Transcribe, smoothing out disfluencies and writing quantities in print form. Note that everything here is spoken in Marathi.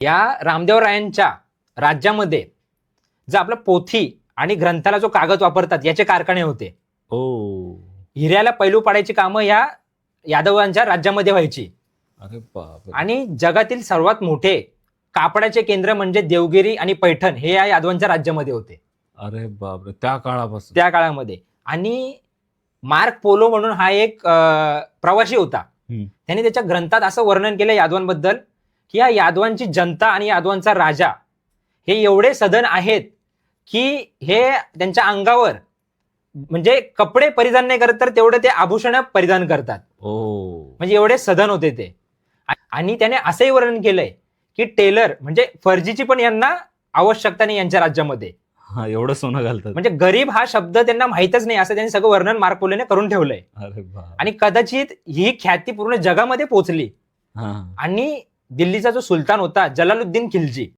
या रामदेव रायांच्या राज्यामध्ये जो आपला पोथी आणि ग्रंथाला जो कागद वापरतात याचे कारखाने होते. ओ हिऱ्याला पैलू पाडायची कामं या यादवांच्या राज्यामध्ये व्हायची. अरे बापरे. आणि जगातील सर्वात मोठे कापडाचे केंद्र म्हणजे देवगिरी आणि पैठण हे या यादवांच्या राज्यामध्ये होते अरे बापरे, त्या काळापासून. त्या काळामध्ये. आणि मार्क पोलो म्हणून हा एक प्रवासी होता. त्याने त्याच्या ग्रंथात असं वर्णन केलं यादवांबद्दल की या यादवांची जनता आणि यादवांचा राजा हे एवढे सधन आहेत की हे त्यांच्या अंगावर म्हणजे कपडे परिधान नाही करत तर तेवढे ते आभूषण परिधान करतात. ओ म्हणजे एवढे सधन होते ते. आणि त्याने असंही वर्णन केलंय की टेलर म्हणजे फर्जीची पण यांना आवश्यकता नाही यांच्या राज्यामध्ये. हा, एवढं सोनं घालतात. म्हणजे गरीब हा शब्द त्यांना माहितच नाही असं त्यांनी सगळं वर्णन मार्क पोलोने करून ठेवलंय. अरे बाप. आणि कदाचित ही ख्याती पूर्ण जगामध्ये पोहोचली. हा आणि दिल्लीचा जो सुलतान होता जलालुद्दीन खिलजी